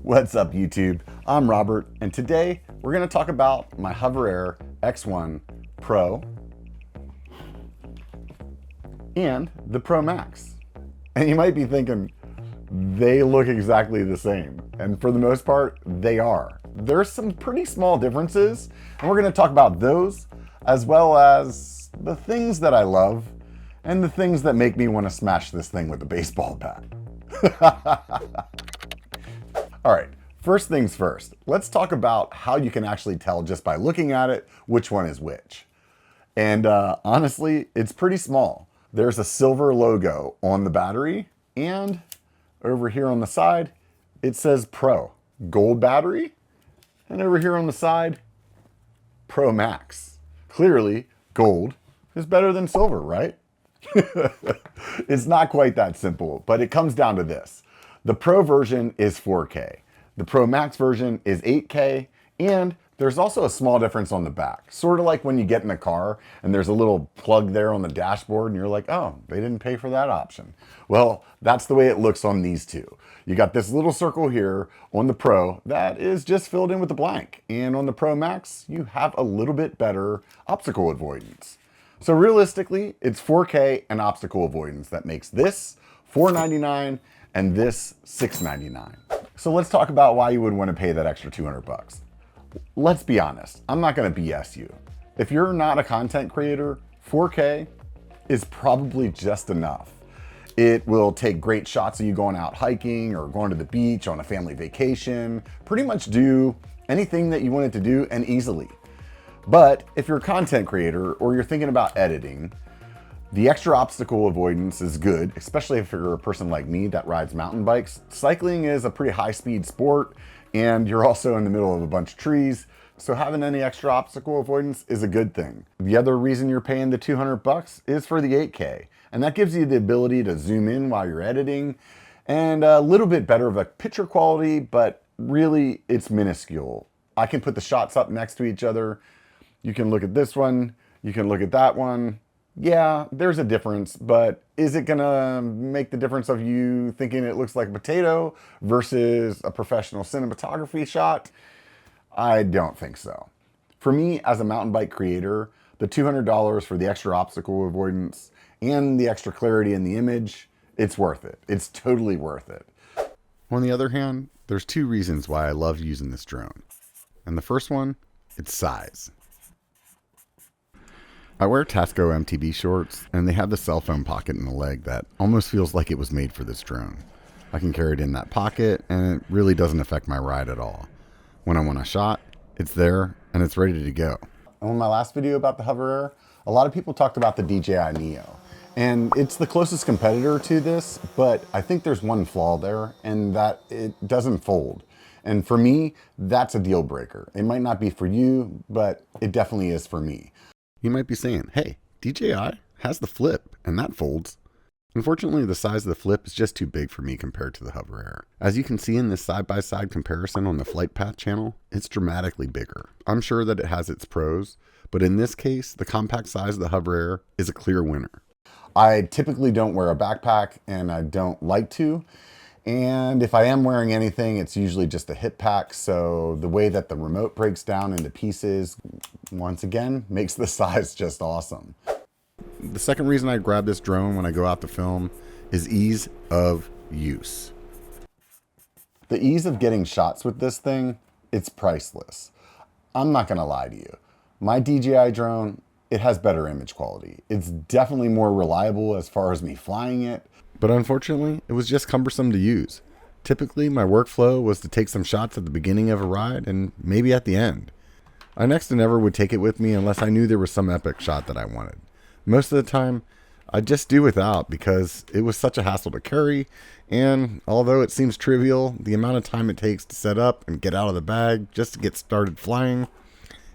What's up, YouTube? I'm Robert, and today we're going to talk about my HoverAir X1 Pro and the Pro Max. And you might be thinking, they look exactly the same. And for the most part, they are. There's some pretty small differences, and we're going to talk about those, as well as the things that I love and the things that make me want to smash this thing with a baseball bat. All right, first things first, let's talk about how you can actually tell just by looking at it which one is which. And honestly, it's pretty small. There's a silver logo on the battery, and over here on the side, it says Pro, gold battery, and over here on the side, Pro Max. Clearly, gold is better than silver, right? It's not quite that simple, but it comes down to this. The Pro version is 4K. The Pro Max version is 8K, and there's also a small difference on the back. Sort of like when you get in a car and there's a little plug there on the dashboard and you're like, oh, they didn't pay for that option. Well, that's the way it looks on these two. You got this little circle here on the Pro that is just filled in with a blank. And on the Pro Max, you have a little bit better obstacle avoidance. So realistically, it's 4K and obstacle avoidance that makes this $499 and this $699. So let's talk about why you would want to pay that extra 200 bucks. Let's be honest, I'm not going to BS you. If you're not a content creator, 4K is probably just enough. It will take great shots of you going out hiking or going to the beach on a family vacation, pretty much do anything that you want it to do and easily. But if you're a content creator or you're thinking about editing, the extra obstacle avoidance is good, especially if you're a person like me that rides mountain bikes. Cycling is a pretty high-speed sport, and you're also in the middle of a bunch of trees, so having any extra obstacle avoidance is a good thing. The other reason you're paying the 200 bucks is for the 8K, and that gives you the ability to zoom in while you're editing, and a little bit better of a picture quality, but really it's minuscule. I can put the shots up next to each other. You can look at this one, you can look at that one. Yeah, there's a difference, but is it gonna make the difference of you thinking it looks like a potato versus a professional cinematography shot? I don't think so. For me, as a mountain bike creator, the $200 for the extra obstacle avoidance and the extra clarity in the image, it's worth it. It's totally worth it. On the other hand, there's two reasons why I love using this drone. And the first one, it's size. I wear Tasco MTB shorts, and they have the cell phone pocket in the leg that almost feels like it was made for this drone. I can carry it in that pocket, and it really doesn't affect my ride at all. When I want a shot, it's there, and it's ready to go. On my last video about the HoverAir, a lot of people talked about the DJI Neo. And it's the closest competitor to this, but I think there's one flaw there, and that it doesn't fold. And for me, that's a deal breaker. It might not be for you, but it definitely is for me. You might be saying, hey, DJI has the flip, and that folds. Unfortunately, the size of the flip is just too big for me compared to the HoverAir. As you can see in this side-by-side comparison on the Flight Path channel, it's dramatically bigger. I'm sure that it has its pros, but in this case, the compact size of the HoverAir is a clear winner. I typically don't wear a backpack, and I don't like to. And if I am wearing anything, it's usually just a hip pack. So the way that the remote breaks down into pieces, once again, makes the size just awesome. The second reason I grab this drone when I go out to film is ease of use. The ease of getting shots with this thing, it's priceless. I'm not gonna lie to you. My DJI drone, it has better image quality. It's definitely more reliable as far as me flying it. But unfortunately, it was just cumbersome to use. Typically, my workflow was to take some shots at the beginning of a ride and maybe at the end. I next to never would take it with me unless I knew there was some epic shot that I wanted. Most of the time, I'd just do without because it was such a hassle to carry, and although it seems trivial, the amount of time it takes to set up and get out of the bag just to get started flying,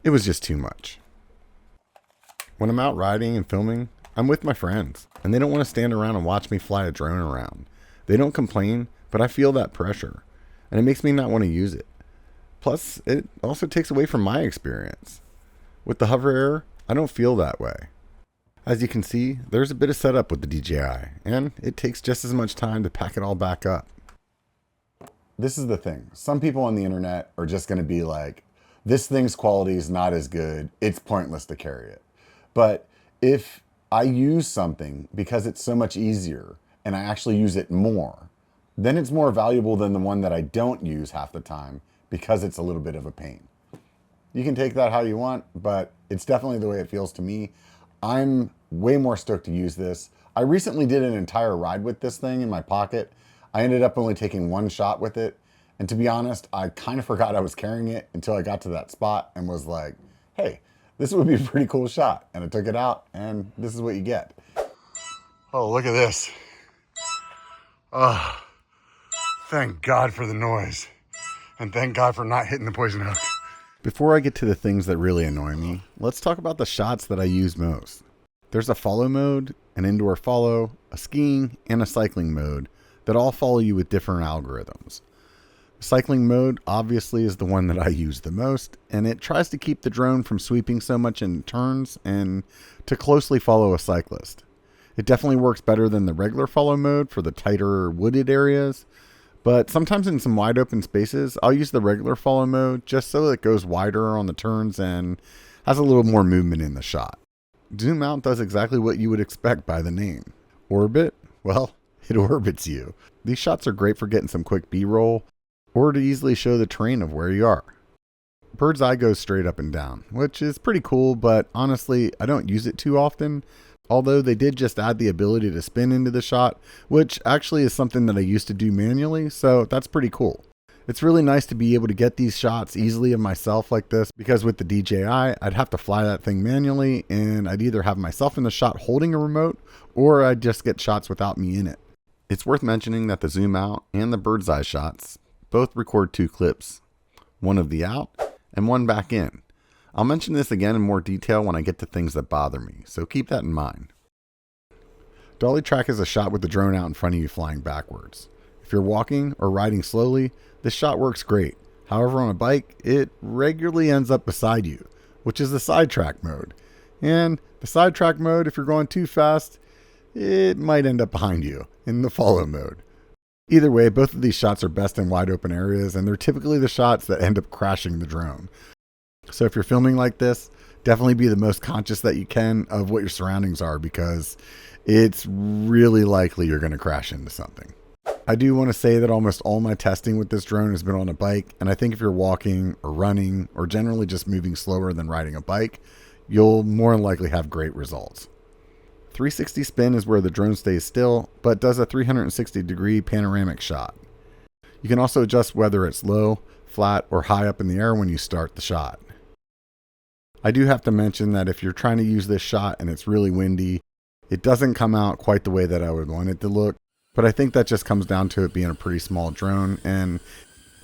it was just too much. When I'm out riding and filming, I'm with my friends, and they don't want to stand around and watch me fly a drone around. They don't complain, but I feel that pressure, and it makes me not want to use it. Plus, it also takes away from my experience. With the HoverAir, I don't feel that way. As you can see, there's a bit of setup with the DJI, and it takes just as much time to pack it all back up. this is the thing. Some people on the internet are just going to be like, this thing's quality is not as good. It's pointless to carry it. But if I use something because it's so much easier and I actually use it more, then it's more valuable than the one that I don't use half the time because it's a little bit of a pain. You can take that how you want, but it's definitely the way it feels to me. I'm way more stoked to use this. I recently did an entire ride with this thing in my pocket. I ended up only taking one shot with it. And to be honest, I kind of forgot I was carrying it until I got to that spot and was like, hey, this would be a pretty cool shot. And I took it out and this is what you get. Oh, look at this. Oh, thank God for the noise. And thank God for not hitting the poison hook. Before I get to the things that really annoy me, let's talk about the shots that I use most. There's a follow mode, an indoor follow, a skiing, and a cycling mode that all follow you with different algorithms. Cycling mode obviously is the one that I use the most, and it tries to keep the drone from sweeping so much in turns and to closely follow a cyclist. It definitely works better than the regular follow mode for the tighter wooded areas, but sometimes in some wide open spaces, I'll use the regular follow mode just so it goes wider on the turns and has a little more movement in the shot. Zoom out does exactly what you would expect by the name. Orbit? Well, it orbits you. These shots are great for getting some quick B-roll or to easily show the terrain of where you are. Bird's eye goes straight up and down, which is pretty cool, but honestly, I don't use it too often. Although they did just add the ability to spin into the shot, which actually is something that I used to do manually, so that's pretty cool. It's really nice to be able to get these shots easily of myself like this, because with the DJI, I'd have to fly that thing manually, and I'd either have myself in the shot holding a remote, or I'd just get shots without me in it. It's worth mentioning that the zoom out and the bird's eye shots both record 2 clips, one of the out and one back in. I'll mention this again in more detail when I get to things that bother me, so keep that in mind. Dolly track is a shot with the drone out in front of you flying backwards. If you're walking or riding slowly, this shot works great. However, on a bike, it regularly ends up beside you, which is the sidetrack mode. And the sidetrack mode, if you're going too fast, it might end up behind you in the follow mode. Either way, both of these shots are best in wide open areas, and they're typically the shots that end up crashing the drone. So if you're filming like this, definitely be the most conscious that you can of what your surroundings are, because it's really likely you're going to crash into something. I do want to say that almost all my testing with this drone has been on a bike, and I think if you're walking or running or generally just moving slower than riding a bike, you'll more than likely have great results. 360 spin is where the drone stays still, but does a 360-degree panoramic shot. You can also adjust whether it's low, flat, or high up in the air when you start the shot. I do have to mention that if you're trying to use this shot and it's really windy, it doesn't come out quite the way that I would want it to look, but I think that just comes down to it being a pretty small drone, and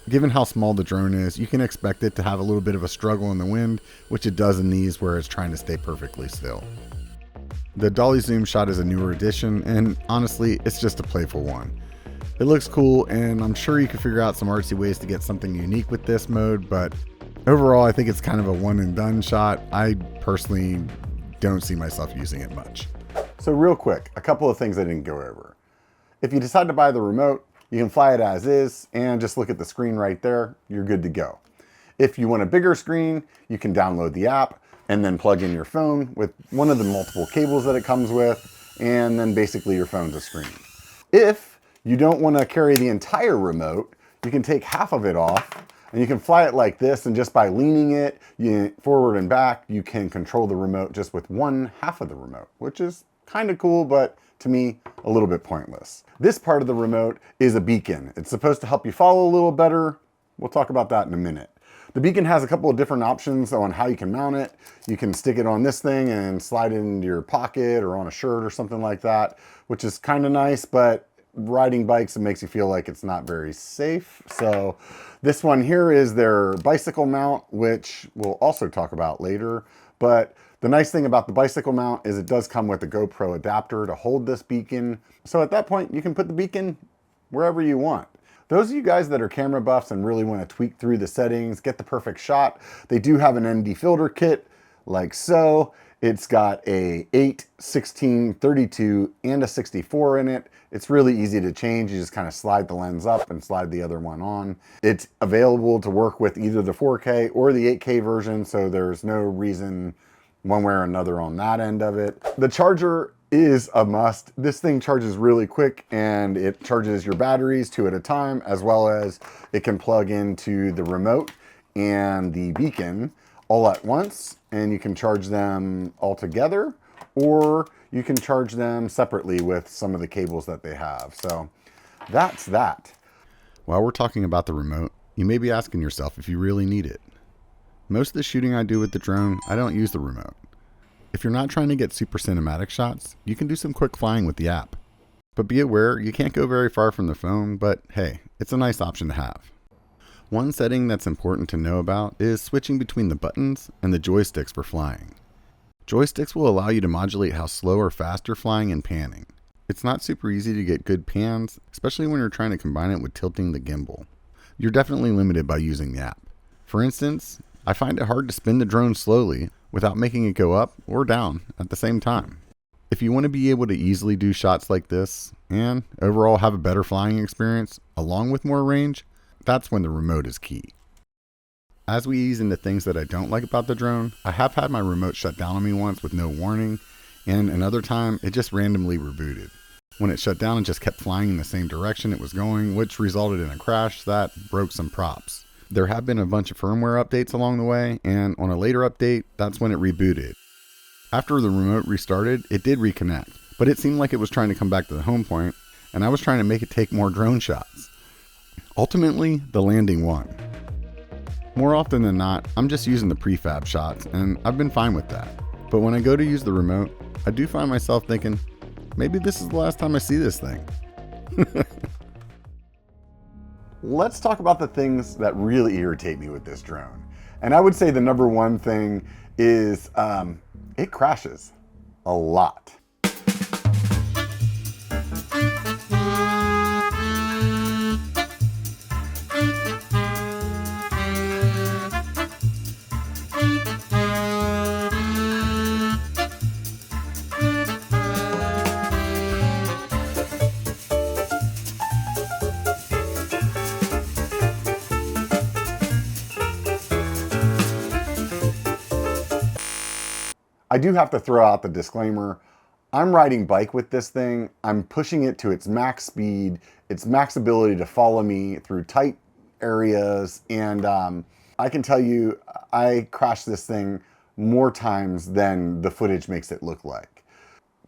given how small the drone is, you can expect it to have a little bit of a struggle in the wind, which it does in these where it's trying to stay perfectly still. The dolly zoom shot is a newer addition, and honestly, it's just a playful one. It looks cool, and I'm sure you can figure out some artsy ways to get something unique with this mode, but overall, I think it's kind of a one and done shot. I personally don't see myself using it much. So real quick, a couple of things I didn't go over. If you decide to buy the remote, you can fly it as is and just look at the screen right there. You're good to go. If you want a bigger screen, you can download the app and then plug in your phone with one of the multiple cables that it comes with, and then basically your phone's a screen. If you don't want to carry the entire remote, you can take half of it off and you can fly it like this, and just by leaning it forward and back, you can control the remote just with one half of the remote, which is kind of cool, but to me, a little bit pointless. This part of the remote is a beacon. It's supposed to help you follow a little better. We'll talk about that in a minute. The beacon has a couple of different options on how you can mount it. You can stick it on this thing and slide it into your pocket or on a shirt or something like that, which is kind of nice, but riding bikes, it makes you feel like it's not very safe. So this one here is their bicycle mount, which we'll also talk about later. But the nice thing about the bicycle mount is it does come with a GoPro adapter to hold this beacon. So at that point, you can put the beacon wherever you want. Those of you guys that are camera buffs and really want to tweak through the settings, get the perfect shot, they do have an ND filter kit like so. It's got a 8, 16, 32, and a 64 in it. It's really easy to change. You just kind of slide the lens up and slide the other one on. It's available to work with either the 4K or the 8K version, so there's no reason one way or another on that end of it. The charger is a must. This thing charges really quick, and it charges your batteries 2 at a time, as well as it can plug into the remote and the beacon all at once, and you can charge them all together, or you can charge them separately with some of the cables that they have. So that's that. While we're talking about the remote, you may be asking yourself if you really need it. Most of the shooting I do with the drone, I don't use the remote. If you're not trying to get super cinematic shots, you can do some quick flying with the app. But be aware, you can't go very far from the phone, but hey, it's a nice option to have. One setting that's important to know about is switching between the buttons and the joysticks for flying. Joysticks will allow you to modulate how slow or fast you're flying and panning. It's not super easy to get good pans, especially when you're trying to combine it with tilting the gimbal. You're definitely limited by using the app. For instance, I find it hard to spin the drone slowly without making it go up or down at the same time. If you want to be able to easily do shots like this and overall have a better flying experience along with more range, that's when the remote is key. As we ease into things that I don't like about the drone, I have had my remote shut down on me once with no warning, and another time it just randomly rebooted. When it shut down, it just kept flying in the same direction it was going, which resulted in a crash that broke some props. There have been a bunch of firmware updates along the way, and on a later update, that's when it rebooted. After the remote restarted, it did reconnect, but it seemed like it was trying to come back to the home point, and I was trying to make it take more drone shots. Ultimately, the landing won. More often than not, I'm just using the prefab shots, and I've been fine with that. But when I go to use the remote, I do find myself thinking, maybe this is the last time I see this thing. Let's talk about the things that really irritate me with this drone. And I would say the number one thing is it crashes a lot. I do have to throw out the disclaimer. I'm riding bike with this thing. I'm pushing it to its max speed, its max ability to follow me through tight areas. And I can tell you, I crashed this thing more times than the footage makes it look like.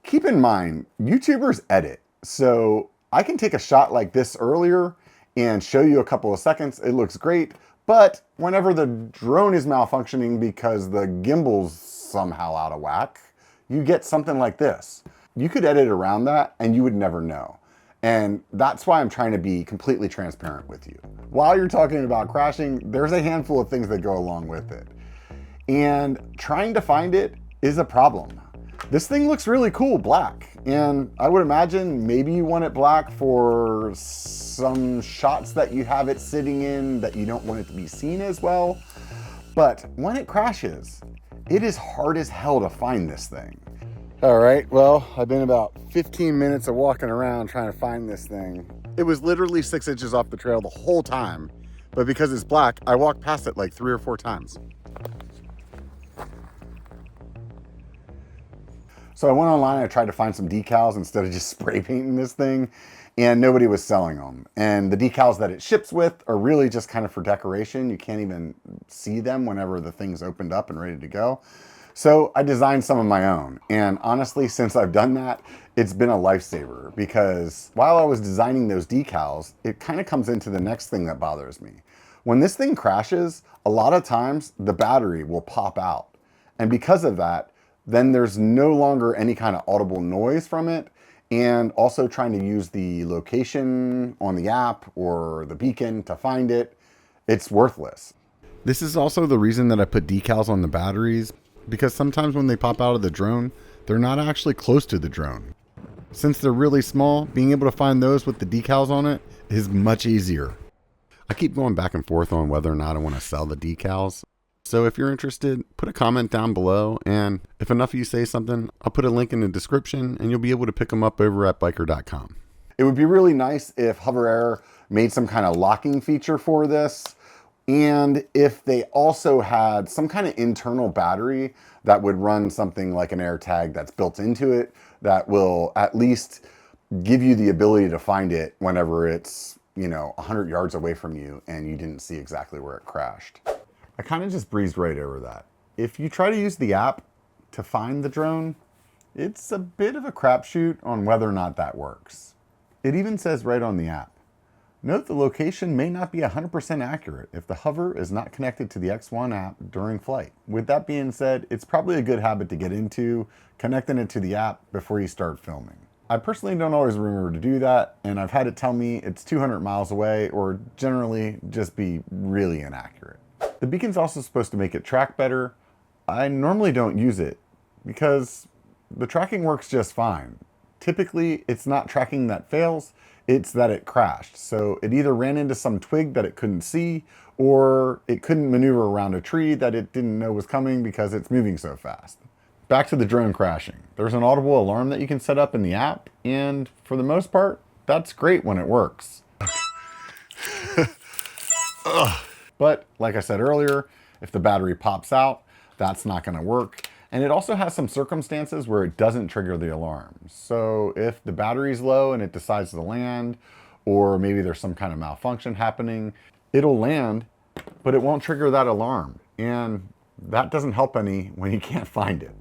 Keep in mind, YouTubers edit. So I can take a shot like this earlier and show you a couple of seconds. It looks great. But whenever the drone is malfunctioning because the gimbal's somehow out of whack, you get something like this. You could edit around that and you would never know. And that's why I'm trying to be completely transparent with you. While you're talking about crashing, there's a handful of things that go along with it. And trying to find it is a problem. This thing looks really cool black. And I would imagine maybe you want it black for some shots that you have it sitting in that you don't want it to be seen as well. But when it crashes, it is hard as hell to find this thing. All right, well, I've been about 15 minutes of walking around trying to find this thing. It was literally 6 inches off the trail the whole time, but because it's black, I walked past it like 3 or 4 times. So I went online and I tried to find some decals instead of just spray painting this thing, and nobody was selling them. And the decals that it ships with are really just kind of for decoration. You can't even see them whenever the thing's opened up and ready to go. So I designed some of my own. And honestly, since I've done that, it's been a lifesaver, because while I was designing those decals, it kind of comes into the next thing that bothers me. When this thing crashes, a lot of times the battery will pop out. And because of that, then there's no longer any kind of audible noise from it. And also trying to use the location on the app or the beacon to find it, it's worthless. This is also the reason that I put decals on the batteries, because sometimes when they pop out of the drone, they're not actually close to the drone. Since they're really small, being able to find those with the decals on it is much easier. I keep going back and forth on whether or not I want to sell the decals. So if you're interested, put a comment down below, and if enough of you say something, I'll put a link in the description and you'll be able to pick them up over at biker.com. It would be really nice if HoverAir made some kind of locking feature for this, and if they also had some kind of internal battery that would run something like an AirTag that's built into it that will at least give you the ability to find it whenever it's, 100 yards away from you and you didn't see exactly where it crashed. I kind of just breezed right over that. If you try to use the app to find the drone, it's a bit of a crapshoot on whether or not that works. It even says right on the app, note the location may not be 100% accurate if the hover is not connected to the X1 app during flight. With that being said, it's probably a good habit to get into, connecting it to the app before you start filming. I personally don't always remember to do that, and I've had it tell me it's 200 miles away or generally just be really inaccurate. The beacon's also supposed to make it track better. I normally don't use it because the tracking works just fine. Typically, it's not tracking that fails, it's that it crashed. So it either ran into some twig that it couldn't see, or it couldn't maneuver around a tree that it didn't know was coming because it's moving so fast. Back to the drone crashing. There's an audible alarm that you can set up in the app, and for the most part, that's great when it works. But like I said earlier, if the battery pops out, that's not going to work. And it also has some circumstances where it doesn't trigger the alarm. So if the battery's low and it decides to land, or maybe there's some kind of malfunction happening, it'll land, but it won't trigger that alarm. And that doesn't help any when you can't find it.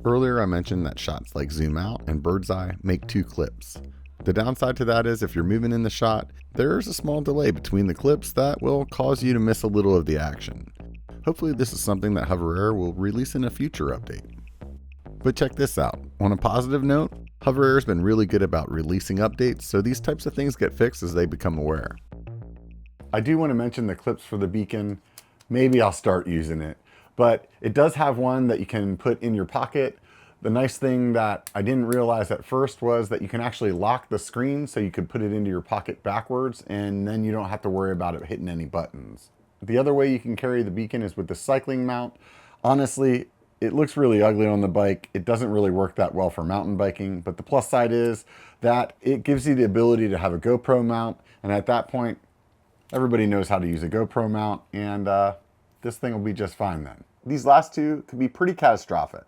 Earlier I mentioned that shots like zoom out and bird's eye make 2 clips. The downside to that is if you're moving in the shot, there's a small delay between the clips that will cause you to miss a little of the action. Hopefully this is something that HoverAir will release in a future update. But check this out. On a positive note, HoverAir has been really good about releasing updates, so these types of things get fixed as they become aware. I do want to mention the clips for the beacon. Maybe I'll start using it. But it does have one that you can put in your pocket. The nice thing that I didn't realize at first was that you can actually lock the screen so you could put it into your pocket backwards, and then you don't have to worry about it hitting any buttons. The other way you can carry the beacon is with the cycling mount. Honestly, it looks really ugly on the bike. It doesn't really work that well for mountain biking, but the plus side is that it gives you the ability to have a GoPro mount, and at that point, everybody knows how to use a GoPro mount, and this thing will be just fine then. These last two could be pretty catastrophic.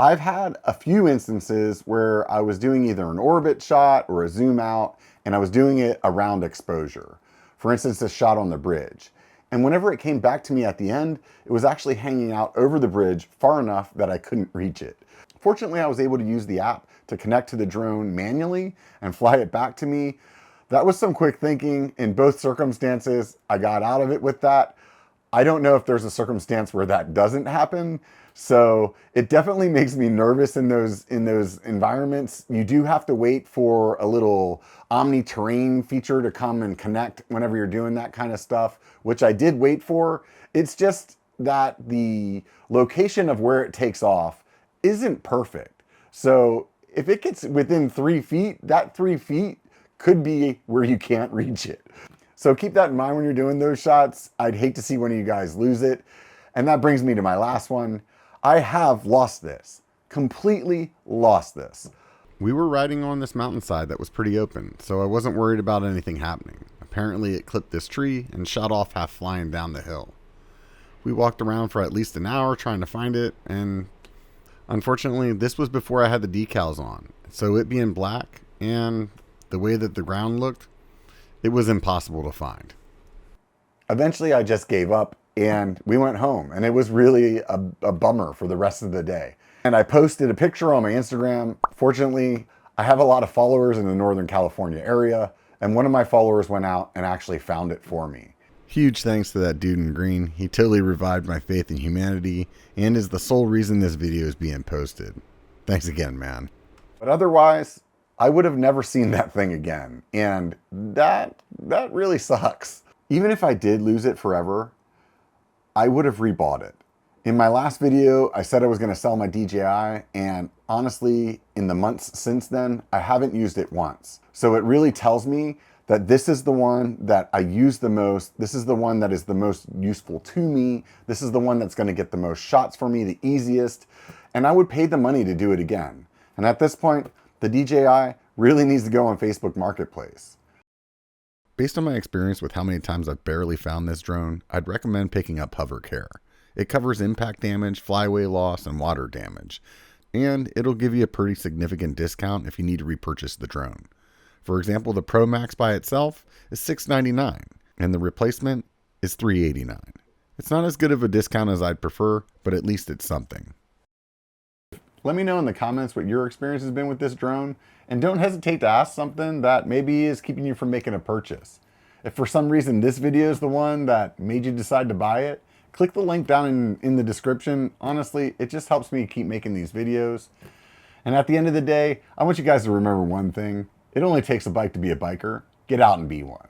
I've had a few instances where I was doing either an orbit shot or a zoom out, and I was doing it around exposure. For instance, this shot on the bridge. And whenever it came back to me at the end, it was actually hanging out over the bridge far enough that I couldn't reach it. Fortunately, I was able to use the app to connect to the drone manually and fly it back to me. That was some quick thinking. In both circumstances, I got out of it with that. I don't know if there's a circumstance where that doesn't happen. So it definitely makes me nervous in those environments. You do have to wait for a little omni-terrain feature to come and connect whenever you're doing that kind of stuff, which I did wait for. It's just that the location of where it takes off isn't perfect. So if it gets within 3 feet, that 3 feet could be where you can't reach it. So keep that in mind when you're doing those shots. I'd hate to see one of you guys lose it. And that brings me to my last one. I have lost this, completely lost this. We were riding on this mountainside that was pretty open, so I wasn't worried about anything happening. Apparently it clipped this tree and shot off half flying down the hill. We walked around for at least an hour trying to find it, and unfortunately this was before I had the decals on. So it being black and the way that the ground looked, it was impossible to find. Eventually I just gave up and we went home, and it was really a bummer for the rest of the day. And I posted a picture on my Instagram. Fortunately, I have a lot of followers in the Northern California area, and one of my followers went out and actually found it for me. Huge thanks to that dude in green. He totally revived my faith in humanity and is the sole reason this video is being posted. Thanks again, man. But otherwise, I would have never seen that thing again, and that really sucks. Even if I did lose it forever, I would have rebought it. In my last video, I said I was going to sell my DJI, and honestly, in the months since then, I haven't used it once. So it really tells me that this is the one that I use the most. This is the one that is the most useful to me. This is the one that's going to get the most shots for me, the easiest. And I would pay the money to do it again. And at this point, the DJI really needs to go on Facebook Marketplace. Based on my experience with how many times I've barely found this drone, I'd recommend picking up HoverCare. It covers impact damage, flyaway loss, and water damage. And it'll give you a pretty significant discount if you need to repurchase the drone. For example, the ProMax by itself is $699, and the replacement is $389. It's not as good of a discount as I'd prefer, but at least it's something. Let me know in the comments what your experience has been with this drone, and don't hesitate to ask something that maybe is keeping you from making a purchase. If for some reason this video is the one that made you decide to buy it, click the link down in the description. Honestly, it just helps me keep making these videos. And at the end of the day, I want you guys to remember one thing. It only takes a bike to be a biker. Get out and be one.